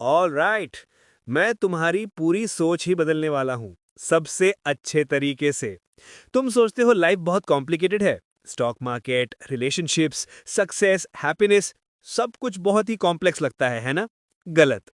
All right, मैं तुम्हारी पूरी सोच ही बदलने वाला हूँ, सबसे अच्छे तरीके से। तुम सोचते हो लाइफ बहुत कॉम्प्लिकेटेड है। Stock market, relationships, success, happiness, सब कुछ बहुत ही कॉम्प्लेक्स लगता है ना? गलत।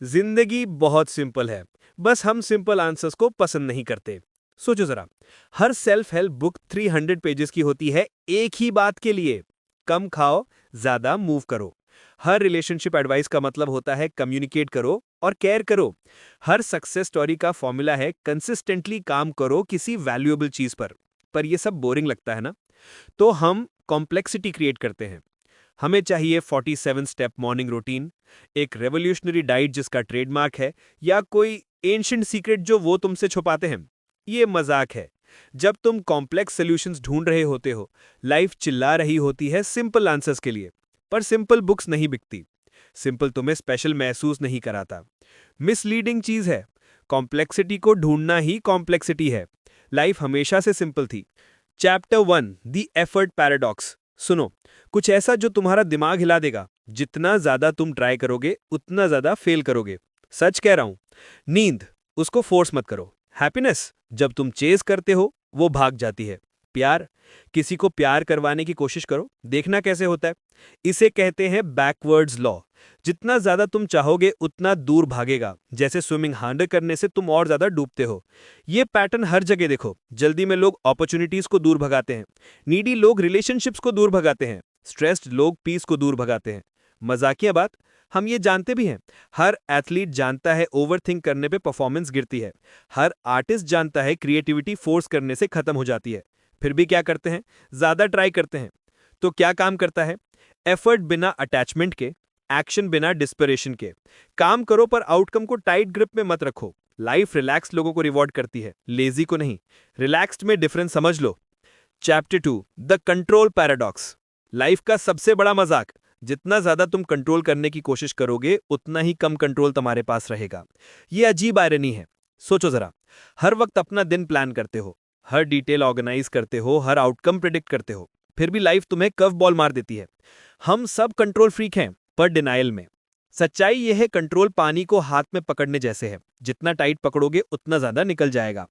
जिंदगी बहुत सिंपल है, बस हम सिंपल आंसर्स को पसंद नहीं करते। सोचो जरा, her self help book 300 pages की होती है एक ही बात के लिए, कम खाओ, ज्यादा मूव करो। हर रिलेशनशिप एडवाइस का मतलब होता है कम्युनिकेट करो और केयर करो। हर सक्सेस स्टोरी का फॉर्मूला है कंसिस्टेंटली काम करो किसी वैल्यूएबल चीज पर यह सब बोरिंग लगता है ना? तो हम कॉम्प्लेक्सिटी क्रिएट करते हैं। हमें चाहिए 47 स्टेप मॉर्निंग रूटीन, एक रेवोल्यूशनरी डाइट जिसका ट्रेडमार्क है, या कोई एंशिएंट सीक्रेट जो वो तुमसे छुपाते हैं। ये मजाक है। जब तुम कॉम्प्लेक्स सॉल्यूशंस ढूंढ रहे होते हो, लाइफ चिल्ला रही होती है सिंपल आंसर्स के लिए। पर सिंपल बुक्स नहीं बिकती। सिंपल तुम्हें स्पेशल महसूस नहीं कराता। मिसलीडिंग चीज है। कॉम्प्लेक्सिटी को ढूंढना ही कॉम्प्लेक्सिटी है। लाइफ हमेशा से सिंपल थी। Chapter 1, the effort paradox. सुनो, कुछ ऐसा जो तुम्हारा दिमाग हिला देगा। जितना ज्यादा तुम ट्राई करोगे उतना ज्यादा फेल करोगे। सच कह रहा हूं। नींद, उसको फोर्स मत करो। हैप्पीनेस, जब तुम चेज करते हो वो भाग जाती है। प्यार, किसी को प्यार करवाने की कोशिश करो, देखना कैसे होता है। इसे कहते हैं बैकवर्ड्स लॉ। जितना ज्यादा तुम चाहोगे उतना दूर भागेगा, जैसे स्विमिंग हार्डर करने से तुम और ज्यादा डूबते हो। ये पैटर्न हर जगह देखो। जल्दी में लोग अपॉर्चुनिटीज को दूर भगाते हैं। नीडी लोग रिलेशनशिप्स को दूर भगाते हैं। स्ट्रेस्ड लोग पीस को दूर भगाते हैं। मजाकिया बात, हम ये जानते भी हैं। हर एथलीट जानता है ओवरथिंक करने पे परफॉर्मेंस गिरती है। हर आर्टिस्ट जानता है क्रिएटिविटी फोर्स करने से खत्म हो जाती है। फिर भी क्या करते हैं? ज्यादा ट्राई करते हैं। तो क्या काम करता है? एफर्ट बिना अटैचमेंट के, एक्शन बिना डिस्परेशन के। काम करो पर आउटकम को टाइट ग्रिप में मत रखो। लाइफ रिलैक्स लोगों को रिवॉर्ड करती है, लेजी को नहीं। रिलैक्स्ड में डिफरेंस समझ लो। Chapter 2, the control paradox. Life का सबसे बड़ा मजाक, जितना ज्यादा तुम कंट्रोल करने की कोशिश करोगे उतना ही कम कंट्रोल तुम्हारे पास रहेगा। यह अजीब आयरनी है। सोचो जरा, हर वक्त अपना दिन प्लान करते हो, हर डिटेल ऑर्गेनाइज करते हो, हर आउटकम प्रिडिक्ट करते हो, फिर भी लाइफ तुम्हें कर्व बॉल मार देती है। हम सब कंट्रोल फ्रीक हैं, पर डिनायल में। सच्चाई यह है, कंट्रोल पानी को हाथ में पकड़ने जैसे है। जितना टाइट पकड़ोगे उतना ज्यादा निकल जाएगा।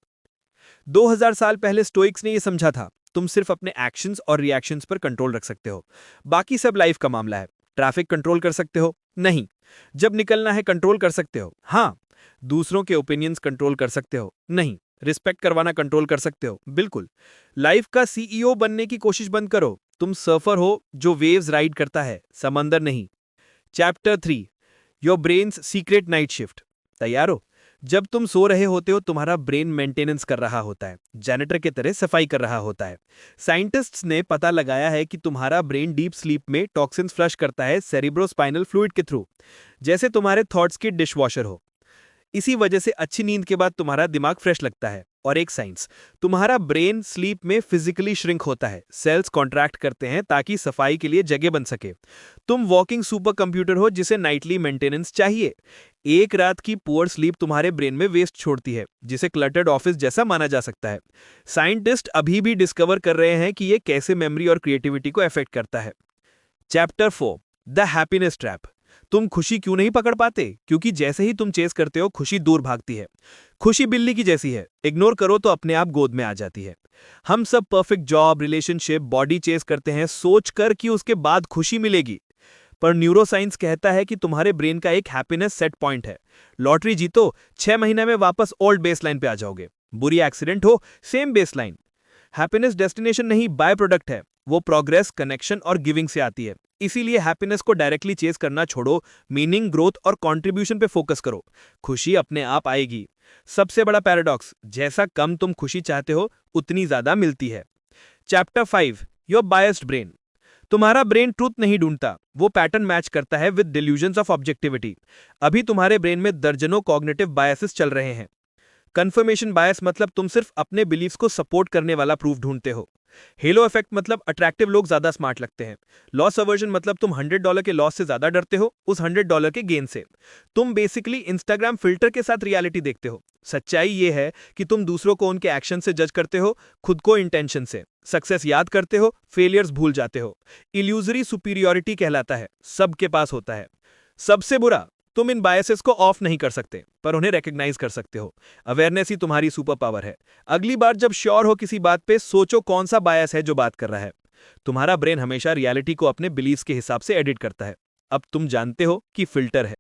2000 साल पहले स्टोइक्स ने यह समझा था, तुम सिर्फ अपने एक्शंस और रिएक्शंस पर कंट्रोल रख सकते हो, बाकी सब लाइफ का मामला है। ट्रैफिक कंट्रोल कर सकते हो? नहीं। जब निकलना है कंट्रोल कर सकते हो? हाँ। दूसरों के ओपिनियंस कंट्रोल कर सकते हो? नहीं। रिस्पेक्ट करवाना कंट्रोल कर सकते हो? बिल्कुल। लाइफ का सीईओ बनने की कोशिश बंद करो। तुम सर्फर हो जो वेव्स राइड करता है, समंदर नहीं। Chapter 3, your brains secret night shift. तैयार हो? जब तुम सो रहे होते हो तुम्हारा ब्रेन मेंटेनेंस कर रहा होता है, जैनेटर की तरह सफाई कर रहा होता है। साइंटिस्ट्स ने पता लगाया है कि तुम्हारा ब्रेन डीप स्लीप में टॉक्सिन्स फ्लश करता है सेरिब्रोस्पाइनल फ्लूइड के थ्रू, जैसे तुम्हारे थॉट्स की डिशवॉशर हो। इसी वजह से अच्छी नींद के बाद तुम्हारा दिमाग फ्रेश लगता है। और एक साइंस, तुम्हारा ब्रेन स्लीप में फिजिकली श्रिंक होता है, सेल्स कॉन्ट्रैक्ट करते हैं ताकि सफाई के लिए जगह बन सके। तुम वॉकिंग सुपर कंप्यूटर हो जिसे नाइटली मेंटेनेंस चाहिए। एक रात की पुअर स्लीप तुम्हारे ब्रेन में वेस्ट छोड़ती है, जिसे क्लटर्ड ऑफिस जैसा माना जा सकता है। साइंटिस्ट अभी भी डिस्कवर कर रहे हैं कि यह कैसे मेमोरी और क्रिएटिविटी को अफेक्ट करता है। Chapter 4, the happiness trap. तुम खुशी क्यों नहीं पकड़ पाते? क्योंकि जैसे ही तुम चेस करते हो खुशी दूर भागती है। खुशी बिल्ली की जैसी है, इग्नोर करो तो अपने आप गोद में आ जाती है। हम सब perfect job, relationship, body chase करते हैं सोचकर कि उसके बाद खुशी मिलेगी। पर न्यूरोसाइंस कहता है कि तुम्हारे ब्रेन का एक हैप्पीनेस सेट पॉइंट है। लॉटरी जीतो, 6 महीने में वापस ओल्ड बेसलाइन पे आ जाओगे। बुरी एक्सीडेंट हो, सेम बेसलाइन। हैप्पीनेस डेस्टिनेशन नहीं, बाय प्रोडक्ट है। वो प्रोग्रेस, कनेक्शन और गिविंग से आती है। इसीलिए हैप्पीनेस को डायरेक्टली चेस करना छोड़ो, मीनिंग, ग्रोथ और कंट्रीब्यूशन पे फोकस करो। खुशी अपने आप आएगी। सबसे बड़ा पैराडॉक्स, जैसा कम तुम खुशी चाहते हो उतनी ज्यादा मिलती है। Chapter 5, your biased brain. तुम्हारा ब्रेन ट्रूथ नहीं ढूंढता, वो पैटर्न मैच करता है विद डिल्यूजन्स ऑफ ऑब्जेक्टिविटी। अभी तुम्हारे ब्रेन में दर्जनों कॉग्निटिव बायसेस चल रहे हैं। कंफर्मेशन बायस मतलब तुम सिर्फ अपने बिलीफ्स को सपोर्ट करने वाला प्रूफ ढूंढते हो। हेलो इफेक्ट मतलब अट्रैक्टिव लोग ज्यादा स्मार्ट लगते हैं। लॉस अवर्जन मतलब तुम $100 के लॉस से ज्यादा डरते हो उस $100 के गेन से। तुम बेसिकली इंस्टाग्राम फिल्टर के साथ रियलिटी देखते हो। सच्चाई ये है कि तुम दूसरों को उनके एक्शन से जज करते हो, खुद को इंटेंशन से। सक्सेस याद करते हो, फेलियर्स भूल जाते हो। इल्यूजरी सुपीरियोरिटी कहलाता है, सबके पास होता है। सबसे बुरा, तुम इन बायसेस को ऑफ नहीं कर सकते, पर उन्हें रिकग्नाइज कर सकते हो। अवेयरनेस ही तुम्हारी सुपर पावर है। अगली बार जब श्योर हो किसी बात पे, सोचो कौन सा बायस है जो बात कर रहा है। तुम्हारा ब्रेन हमेशा रियलिटी को अपने बिलीव्स के हिसाब से एडिट करता है। अब तुम जानते हो कि फिल्टर है।